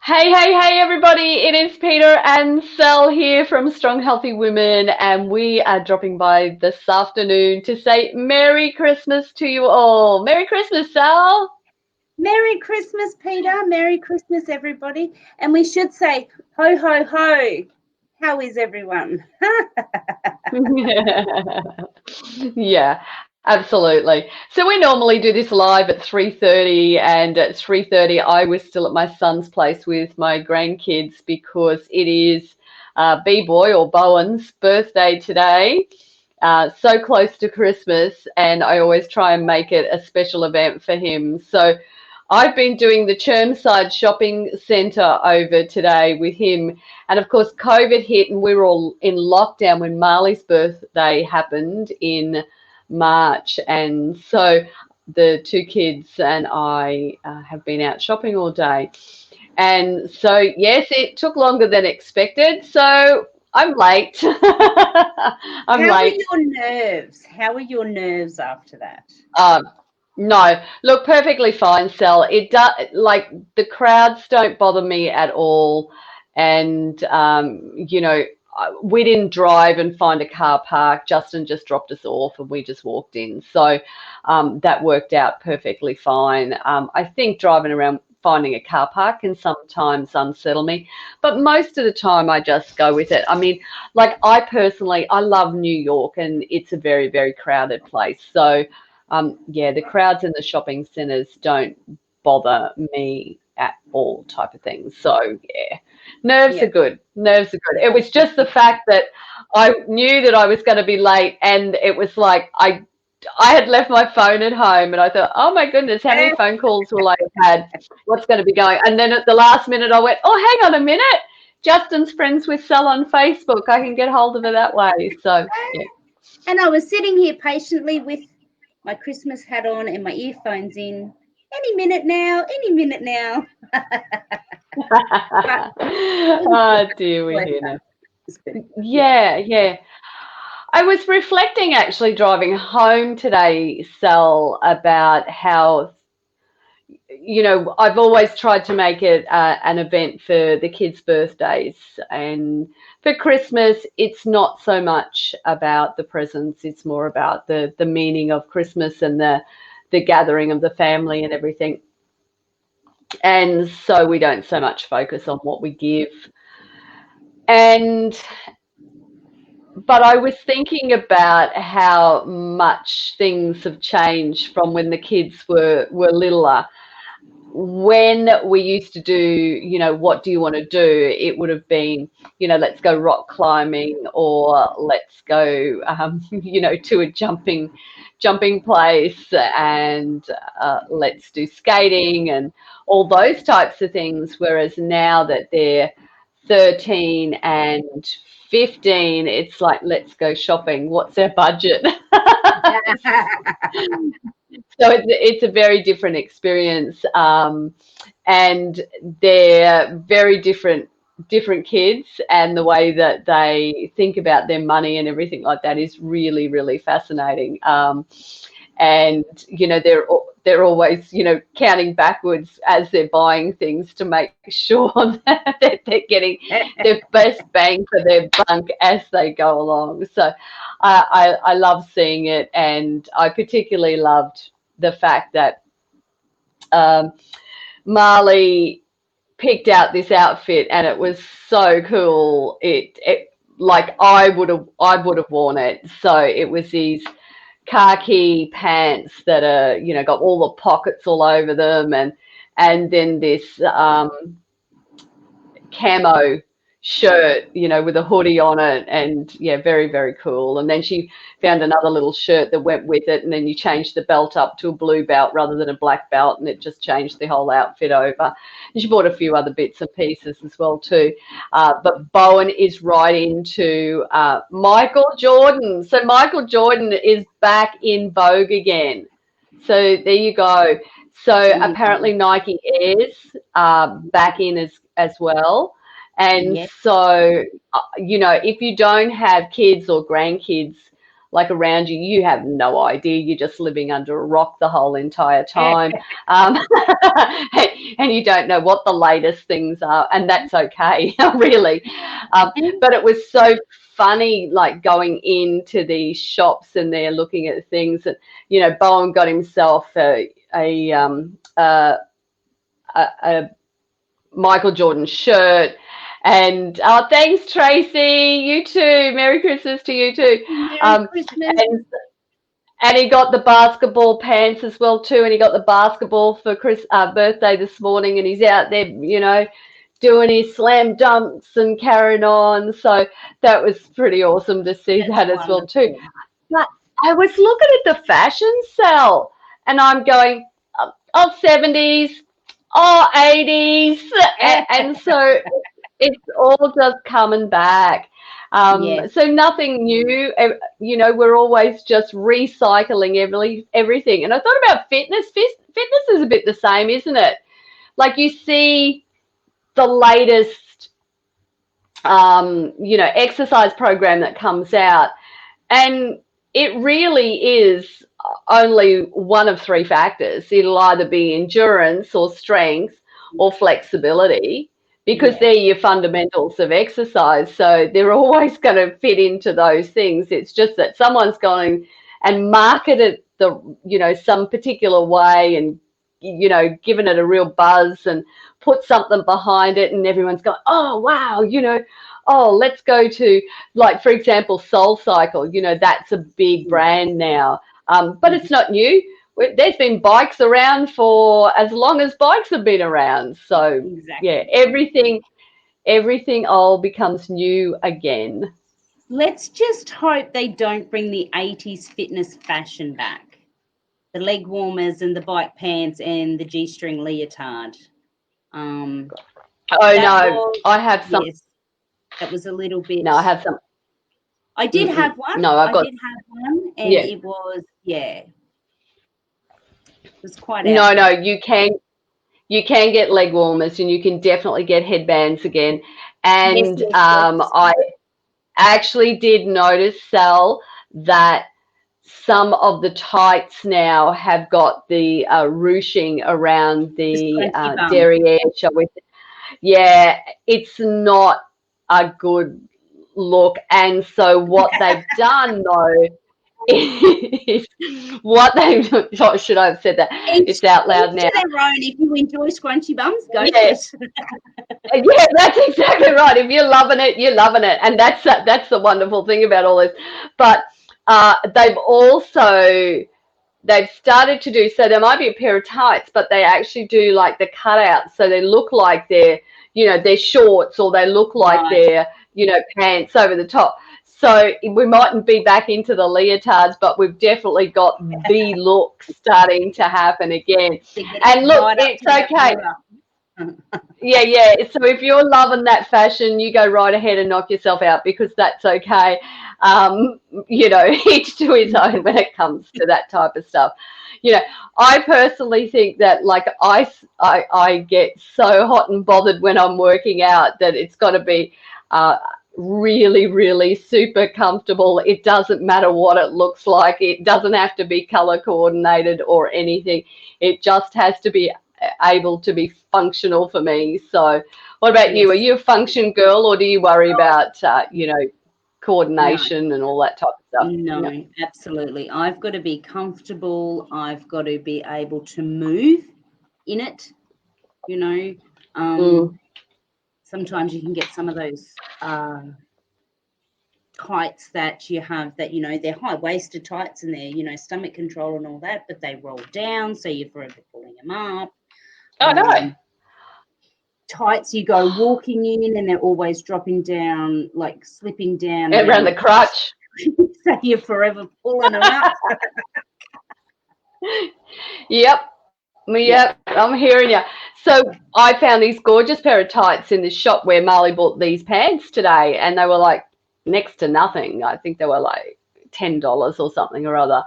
Hey, everybody. It is Peter and Sel here from Strong Healthy Women, and we are dropping by this afternoon to say Merry Christmas to you all. Merry Christmas, Sel. Merry Christmas, Peter. Merry Christmas, everybody. And we should say, ho, ho, ho. How is everyone? Yeah, absolutely. So we normally do this live at 3:30, and at 3:30 I was still at my son's place with my grandkids because it is B-boy or Bowen's birthday today. So close to Christmas, and I always try and make it a special event for him. So I've been doing the Chermside Shopping Centre over today with him. And of course, COVID hit and we were all in lockdown when Marley's birthday happened in March. And so the two kids and I have been out shopping all day. And so, yes, it took longer than expected. So I'm late. I'm How are late. your nerves? How are your nerves after that? Um, no, look, perfectly fine, Sel. It does, like, the crowds don't bother me at all. And, we didn't drive and find a car park. Justin just dropped us off and we just walked in. So that worked out perfectly fine. I think driving around finding a car park can sometimes unsettle me, but most of the time I just go with it. I mean, like, I love New York, and it's a very, very crowded place. So yeah, the crowds in the shopping centres don't bother me at all, type of thing. So yeah, nerves are Yeah. good. Nerves are good. It was just the fact that I knew that I was going to be late, and it was like I had left my phone at home, and I thought, oh my goodness, how many phone calls will I have had? What's going to be going? And then at the last minute, I went, oh, hang on a minute. Justin's friends with Sel on Facebook. I can get hold of her that way. So yeah. And I was sitting here patiently with my Christmas hat on and my earphones in. Any minute now, any minute now. But Oh dear, we hear now. yeah. Yeah. I was reflecting actually driving home today, Sal, about how, I've always tried to make it an event for the kids' birthdays. And for Christmas, it's not so much about the presents, it's more about the meaning of Christmas and the gathering of the family and everything. And so we don't so much focus on what we give. And but I was thinking about how much things have changed from when the kids were littler. When we used to do, what do you want to do? It would have been, let's go rock climbing, or let's go, to a jumping place, and let's do skating and all those types of things. Whereas now that they're 13 and 15, it's like, let's go shopping. What's our budget? So it's a very different experience, and they're very different kids, and the way that they think about their money and everything like that is really, really fascinating. And they're always, counting backwards as they're buying things to make sure that they're getting their best bang for their buck as they go along. So I love seeing it, and I particularly loved the fact that um, Marley picked out this outfit, and it was so cool. It like I would have worn it. So it was these khaki pants that are, got all the pockets all over them, and then this camo shirt, with a hoodie on it, and yeah, very, very cool. And then she found another little shirt that went with it, and then you changed the belt up to a blue belt rather than a black belt, and it just changed the whole outfit over. And she bought a few other bits and pieces as well too. But Bowen is right into Michael Jordan. So Michael Jordan is back in vogue again. So there you go. So apparently Nike Airs are back in as well. And Yeah. so, if you don't have kids or grandkids, like around you, you have no idea. You're just living under a rock the whole entire time. Um, and you don't know what the latest things are, and that's okay, really. But it was so funny, like going into these shops and they're looking at things. And Bowen got himself a Michael Jordan shirt. And thanks, Tracy. You too. Merry Christmas to you too. Merry Christmas. And he got the basketball pants as well too. And he got the basketball for Chris' birthday this morning. And he's out there, doing his slam dunks and carrying on. So that was pretty awesome to see. That's that as well too. But I was looking at the fashion cell, and I'm going, 70s, 80s, and so it's all just coming back. Yes. So nothing new. We're always just recycling everything. And I thought about fitness. Fitness is a bit the same, isn't it? Like you see the latest, exercise program that comes out, and it really is only one of three factors. It'll either be endurance or strength or flexibility, because they're your fundamentals of exercise. So they're always going to fit into those things. It's just that someone's going and marketed some particular way and, given it a real buzz and put something behind it, and everyone's going, oh, wow, oh, let's go to, like, for example, Soul Cycle. That's a big brand now, but it's not new. There's been bikes around for as long as bikes have been around. So, yeah, everything old becomes new again. Let's just hope they don't bring the 80s fitness fashion back. The leg warmers and the bike pants and the G-string leotard. Oh, no, I have some. Yes, that was a little bit. No, I have some. I did have one. No, I did have one, and it was, it was quite. No, you can get leg warmers, and you can definitely get headbands again. And yes. I actually did notice, Sal, that some of the tights now have got the ruching around the derriere, shall we say. Yeah, it's not a good look. And so what they've done, though, is what they've, should I have said that? It's out loud now. Their own. If you enjoy scrunchy bums, go for it. Yeah, that's exactly right. If you're loving it, you're loving it. And that's the wonderful thing about all this. But they've started to do, so there might be a pair of tights, but they actually do like the cutouts, so they look like they're shorts, or they look like they're pants over the top. So we mightn't be back into the leotards, but we've definitely got the look starting to happen again. And look, it's okay. Yeah. So if you're loving that fashion, you go right ahead and knock yourself out, because that's okay. Each to his own when it comes to that type of stuff. I personally think that, like, I get so hot and bothered when I'm working out that it's got to be really, really super comfortable. It doesn't matter what it looks like. It doesn't have to be color coordinated or anything. It just has to be able to be functional for me. So what about you? Are you a function girl, or do you worry about coordination and all that type of stuff? No, absolutely. I've got to be comfortable. I've got to be able to move in it. Sometimes you can get some of those tights that you have that, they're high-waisted tights, and they're, stomach control and all that, but they roll down, so you're forever pulling them up. Oh, no. Tights you go walking in, and they're always dropping down, like slipping down. Around the crotch. So you're forever pulling them up. Yep, I'm hearing you. So I found these gorgeous pair of tights in this shop where Marley bought these pants today, and they were like next to nothing. I think they were like $10 or something or other,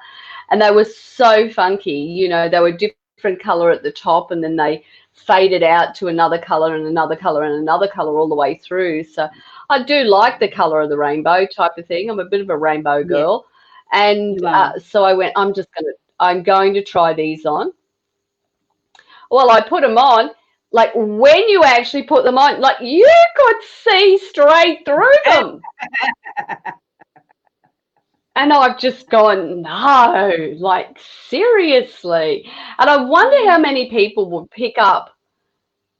and they were so funky. They were different color at the top, and then they faded out to another color and another color and another color all the way through. So I do like the color of the rainbow type of thing. I'm a bit of a rainbow girl. And You are. so I went, I'm going to try these on. Well, I put them on. Like when you actually put them on, like you could see straight through them. And I've just gone, no, like seriously. And I wonder how many people would pick up,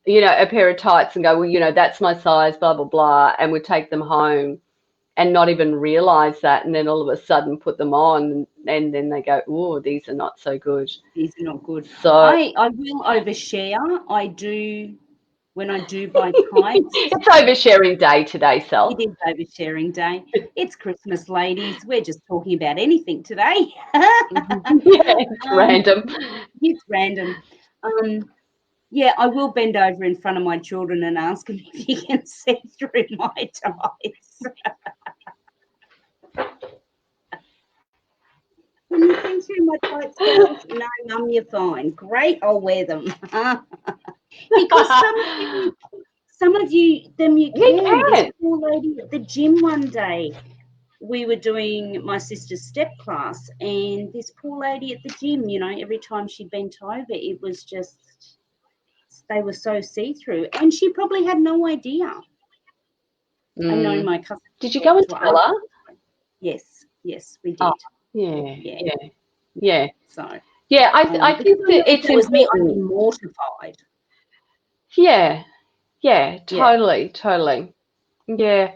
a pair of tights and go, well, that's my size, blah, blah, blah, and would take them home and not even realize that. And then all of a sudden put them on and then they go, oh, these are not so good. These are not good. So I will overshare. I do when I do buy tights. it's oversharing day today, Sel. It is oversharing day. It's Christmas, ladies. We're just talking about anything today. Yeah, it's random. It's random. Yeah, I will bend over in front of my children and ask them if you can see through my tights. Can you see through my tights, girls? No, Mum, you're fine. Great, I'll wear them. Because some of you can. This poor lady at the gym one day, we were doing my sister's step class, and this poor lady at the gym, every time she bent over, it was just, they were so see-through, and she probably had no idea. I know my cousin. Did you go and tell her? Yes, we did. Oh, yeah. So yeah, I think that it's it was me. I'd be important. mortified. Yeah, totally. Yeah.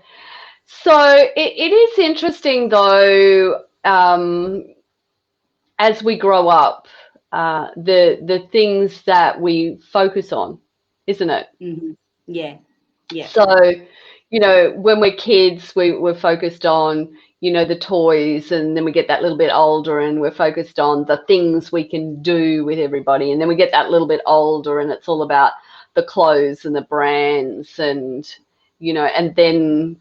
So it is interesting though, as we grow up, the things that we focus on, isn't it? Mm-hmm. Yeah. So, when we're kids, we're focused on, the toys, and then we get that little bit older and we're focused on the things we can do with everybody. And then we get that little bit older and it's all about the clothes and the brands and, and then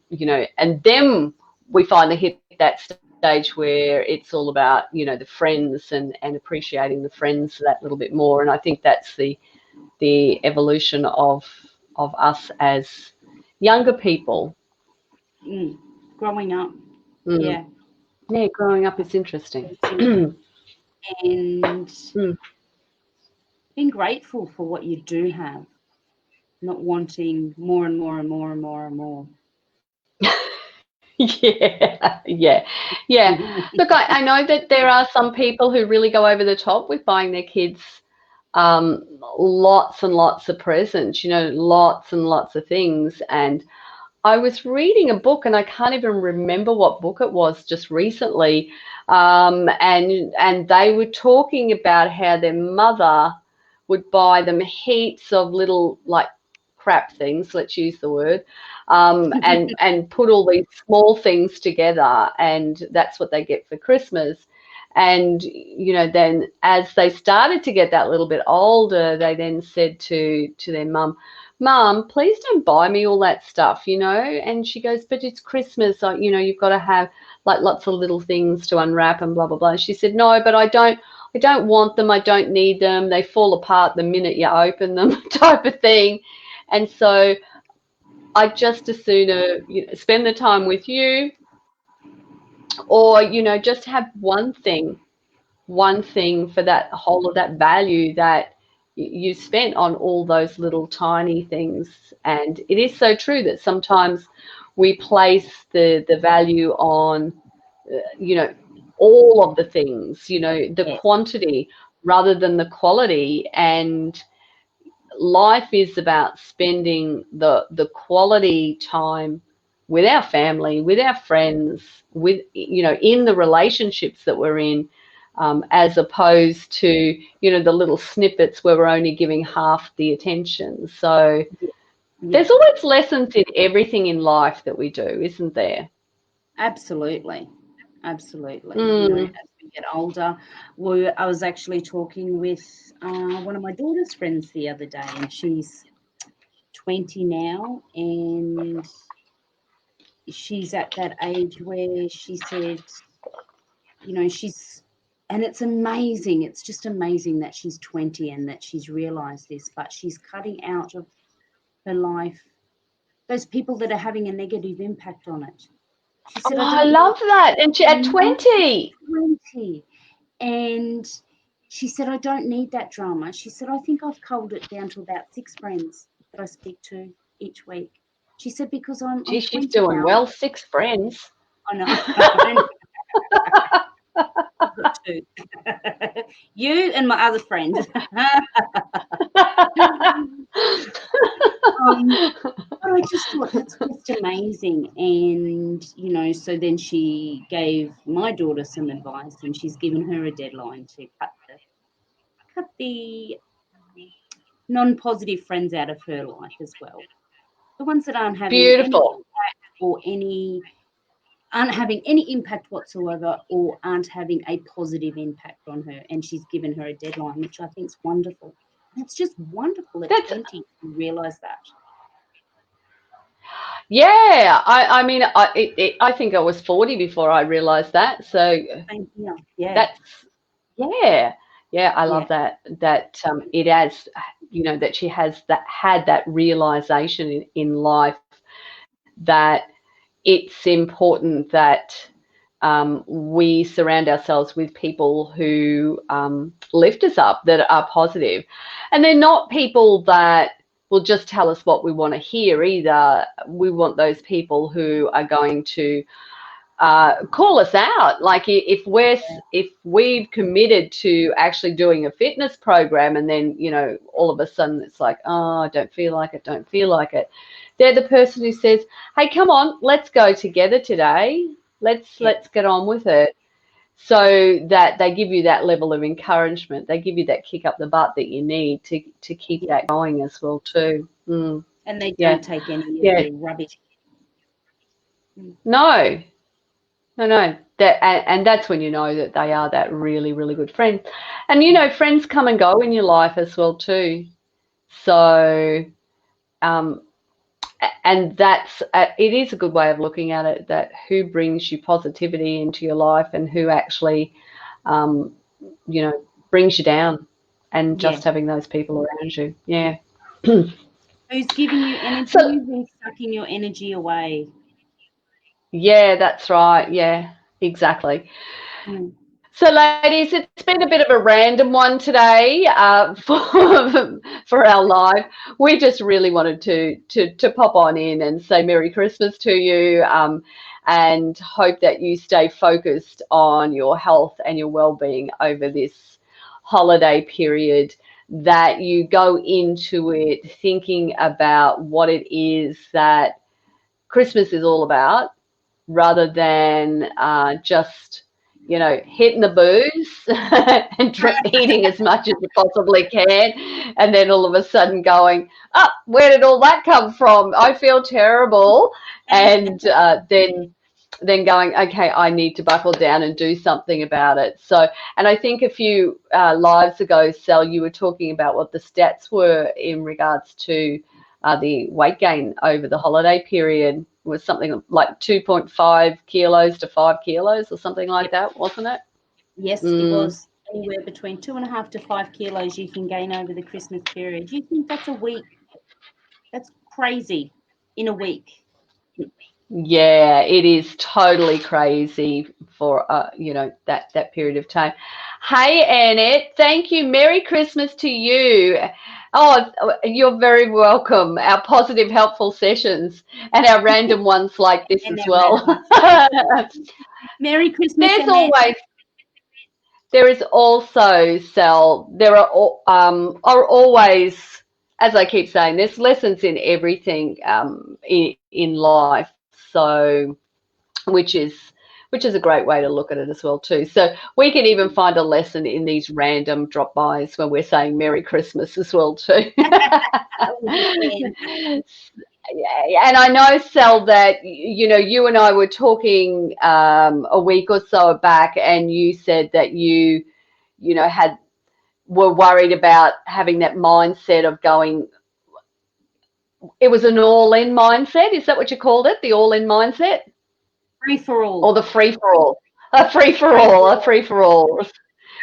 we finally hit that stage where it's all about, the friends and appreciating the friends that little bit more. And I think that's the evolution of us as younger people. Growing up. Yeah, growing up is interesting. And being grateful for what you do have, not wanting more and more and more and more and more. Yeah. Look, I know that there are some people who really go over the top with buying their kids lots and lots of presents, lots and lots of things. And I was reading a book, and I can't even remember what book it was just recently, and they were talking about how their mother would buy them heaps of little, like, crap things, let's use the word, and put all these small things together, and that's what they get for Christmas. And then as they started to get that little bit older, they then said to their mum, please don't buy me all that stuff, and she goes, but it's Christmas, you've got to have like lots of little things to unwrap and blah blah blah. And she said, no, but I don't want them, I don't need them, they fall apart the minute you open them, type of thing. And so I just as sooner spend the time with you, or just have one thing for that whole of that value that you spent on all those little tiny things. And it is so true that sometimes we place the value on all of the things, the quantity rather than the quality. And life is about spending the quality time with our family, with our friends, with in the relationships that we're in, as opposed to the little snippets where we're only giving half the attention. So there's always lessons in everything in life that we do, isn't there? Absolutely. As we get older, I was actually talking with one of my daughter's friends the other day, and she's 20 now, and she's at that age where she said, and it's amazing. It's just amazing that she's 20 and that she's realized this, but she's cutting out of her life those people that are having a negative impact on it. She Oh, said, I I don't love that. And she I at know 20. 20. And she said, I don't need that drama. She said, I think I've culled it down to about 6 friends that I speak to each week. She said, because I'm Gee, she's 20 doing now. well. 6 friends. I know. I know. I've got two. You and my other friend. But I just thought that's just amazing. And, so then she gave my daughter some advice, and she's given her a deadline to cut the non-positive friends out of her life as well. The ones that aren't having any Beautiful. impact or aren't having any impact whatsoever, or aren't having a positive impact on her. And she's given her a deadline, which I think is wonderful. And it's just wonderful at That's 20 to realise that. Yeah. I mean, I think I was 40 before I realized that. So Same here. Yeah, that's yeah, yeah. I yeah, love that. That it has, that she has had that realization in life that it's important that we surround ourselves with people who lift us up, that are positive. And they're not people that will just tell us what we want to hear either. We want those people who are going to call us out. Like if we've committed to actually doing a fitness program, and then all of a sudden it's like, oh, I don't feel like it, don't feel like it. They're the person who says, hey, come on, let's go together today. Let's yeah, let's get on with it. So that they give you that level of encouragement. They give you that kick up the butt that you need to keep yeah. that going as well too. And they Yeah, don't take any of yeah. your rubbish. Mm. No, no. And that's when you know that they are that really, really good friend. And friends come and go in your life as well too. So, um, and that's it is a good way of looking at it. That who brings you positivity into your life, and who actually, um, brings you down, and Yeah. just having those people around you. Yeah. Who's giving you energy? So Who's sucking your energy away? yeah, that's right. Yeah, exactly. Mm. So, ladies, it's been a bit of a random one today for our live. We just really wanted to pop on in and say Merry Christmas to you, and hope that you stay focused on your health and your well-being over this holiday period. That you go into it thinking about what it is that Christmas is all about, rather than just hitting the booze and eating as much as you possibly can, and then all of a sudden going, oh, where did all that come from? I feel terrible. And then going, okay, I need to buckle down and do something about it. So, and I think a few lives ago, Sal, you were talking about what the stats were in regards to the weight gain over the holiday period. Was something like 2.5 kilos to 5 kilos or something like Yep. that, wasn't it? Yes, it was anywhere between 2.5 to 5 kilos you can gain over the Christmas period. You think that's a week? That's crazy in a week. Yeah, it is totally crazy for that period of time. Hey, Annette, thank you. Merry Christmas to you. Oh, you're very welcome. Our positive, helpful sessions and our random ones like this And as that well. random. Merry Christmas, There's Annette. always There is also, Sal, there are always, as I keep saying, there's lessons in everything in life. So, which is which is a great way to look at it as well too. So we can even find a lesson in these random drop-bys when we're saying Merry Christmas as well too. And I know, Sal, that you and I were talking a week or so back, and you said that had were worried about having that mindset of going. It was an all-in mindset. Is that what you called it? The all-in mindset, Free for or all. the free for all? A free for Free all. for A all. free for all.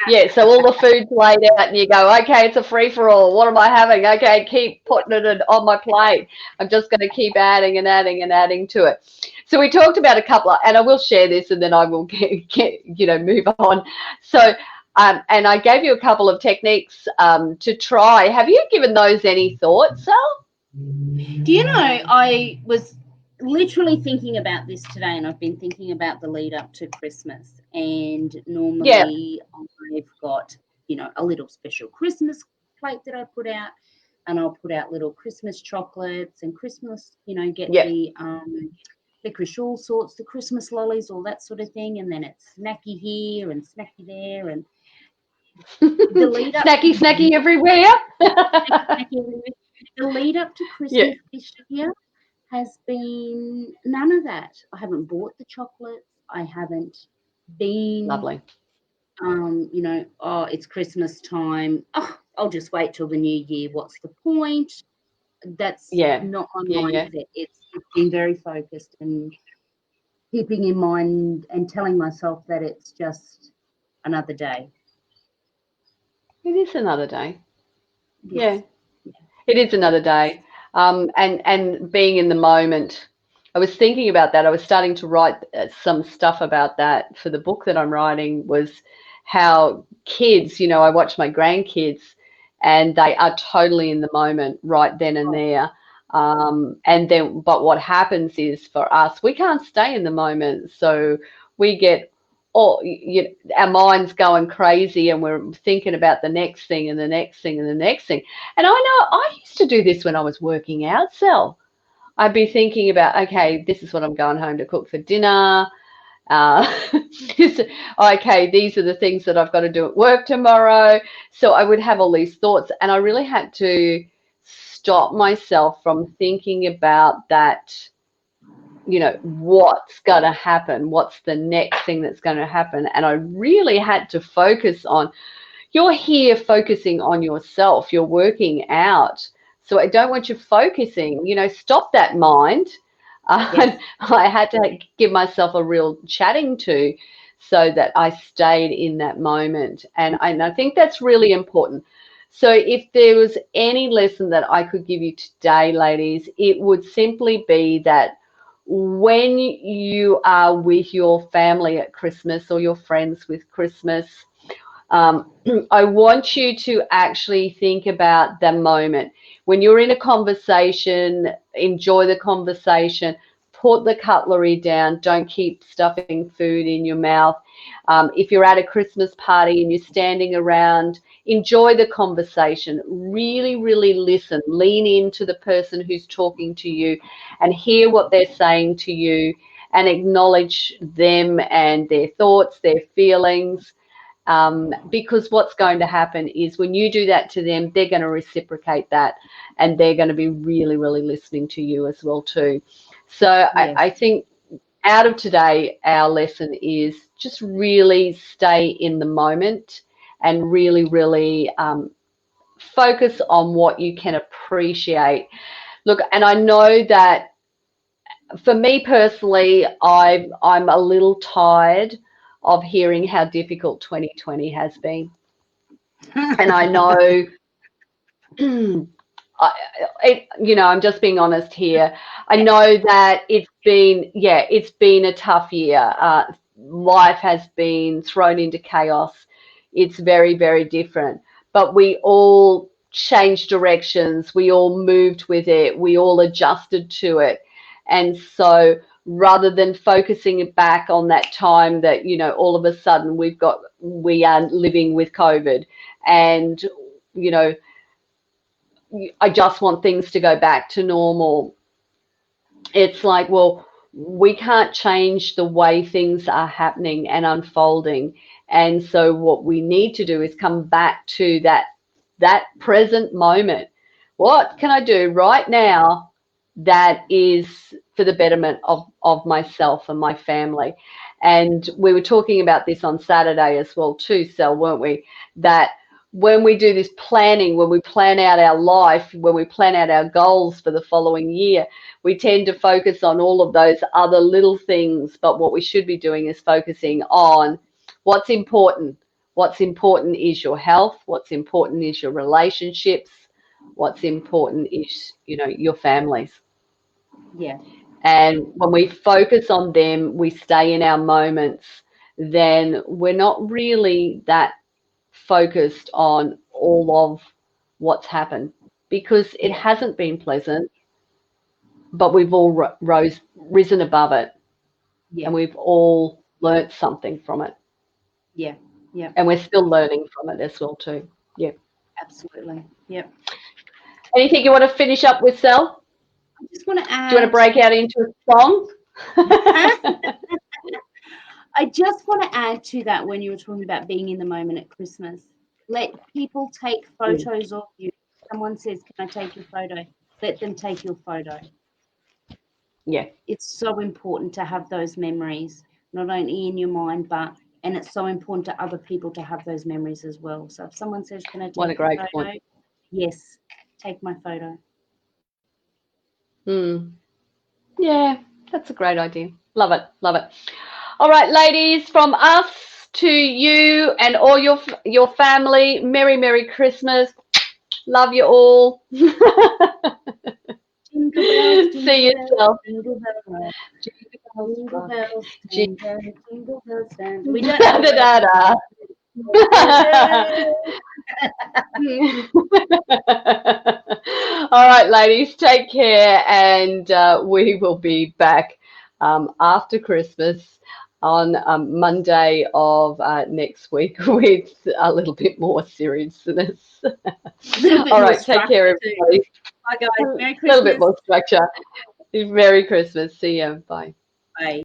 Yeah, so all the food's laid out and you go, okay, it's a free-for-all. What am I having? Okay, keep putting it on my plate. I'm just going to keep adding and adding and adding to it. So we talked about a couple of, and I will share this and then I will move on. So, and I gave you a couple of techniques to try. Have you given those any thought, Sal? Do you know, I was literally thinking about this today, and I've been thinking about the lead up to Christmas. And Yeah, normally I've got, a little special Christmas plate that I put out, and I'll put out little Christmas chocolates and Christmas, get yeah. the licorice all sorts, the Christmas lollies, all that sort of thing. And then it's snacky here and snacky there, and the lead up Snacky, snacky everywhere. the lead up to Yeah, Christmas this year has been none of that. I haven't bought the chocolates. I haven't been, lovely. oh, it's Christmas time. Oh, I'll just wait till the new year. What's the point? That's Yeah, not my yeah, yeah. mindset. It's been very focused and keeping in mind and telling myself that it's just another day. It is another day. Yes. Yeah. It is another day. And being in the moment. I was thinking about that. I was starting to write some stuff about that for the book that I'm writing, was how kids, I watch my grandkids and they are totally in the moment right then and there. And then, but what happens is for us, we can't stay in the moment. So we get our minds going crazy and we're thinking about the next thing and the next thing and the next thing. And I know I used to do this when I was working out, Sel. I'd be thinking about, okay, this is what I'm going home to cook for dinner. Uh, okay, these are the things that I've got to do at work tomorrow. So I would have all these thoughts, and I really had to stop myself from thinking about that, what's going to happen, what's the next thing that's going to happen. And I really had to focus on, you're here focusing on yourself, you're working out. So I don't want you focusing, stop that mind. Yes. I had to give myself a real chatting to so that I stayed in that moment. And I think that's really important. So if there was any lesson that I could give you today, ladies, it would simply be that when you are with your family at Christmas or your friends with Christmas, I want you to actually think about the moment. When you're in a conversation, enjoy the conversation, put the cutlery down, don't keep stuffing food in your mouth. If you're at a Christmas party and you're standing around, enjoy the conversation. Really, really listen. Lean into the person who's talking to you and hear what they're saying to you and acknowledge them and their thoughts, their feelings. Because what's going to happen is when you do that to them, they're going to reciprocate that, and they're going to be really, really listening to you as well too. So Yes. I think out of today, our lesson is just really stay in the moment and really, really focus on what you can appreciate. Look, and I know that for me personally, I'm a little tired of hearing how difficult 2020 has been. And I know, I'm just being honest here. I know that it's been a tough year. Life has been thrown into chaos. It's very, very different. But we all changed directions. We all moved with it. We all adjusted to it. And so rather than focusing it back on that time that, all of a sudden we are living with COVID and, you know, I just want things to go back to normal. It's like, well, we can't change the way things are happening and unfolding. And so what we need to do is come back to that present moment. What can I do right now that is for the betterment of myself and my family? And we were talking about this on Saturday as well too, Sel, weren't we? That when we do this planning, when we plan out our life, when we plan out our goals for the following year, we tend to focus on all of those other little things. But what we should be doing is focusing on what's important. What's important is your health. What's important is your relationships. What's important is, your families. Yeah. And when we focus on them, we stay in our moments, then we're not really that focused on all of what's happened, because it hasn't been pleasant, but we've all risen above it, Yeah. and we've all learnt something from it. Yeah. Yeah. And we're still learning from it as well too. Yeah. Absolutely. Yep. Anything you want to finish up with, Sel? I just want to add. Do you want to break out into a song? I just want to add to that when you were talking about being in the moment at Christmas. Let people take photos of you. Someone says, "Can I take your photo?" Let them take your photo. Yeah. It's so important to have those memories, not only in your mind, and it's so important to other people to have those memories as well. So if someone says, "Can I take What a your great photo?" point. Yes, take my photo. Yeah, that's a great idea. Love it. Love it. All right, ladies, from us to you and all your family, Merry Christmas. Love you all. Jingle bells, See yourself. jingle bells, jingle bells, Jingle jingle bells, stand. bells. We don't have Da, da, da. All right, ladies, take care, and we will be back after Christmas on Monday of next week with a little bit more seriousness. All right, take care, everybody. Bye, guys. Merry A little bit Christmas. more structure. Merry Christmas. See you. Bye. Bye.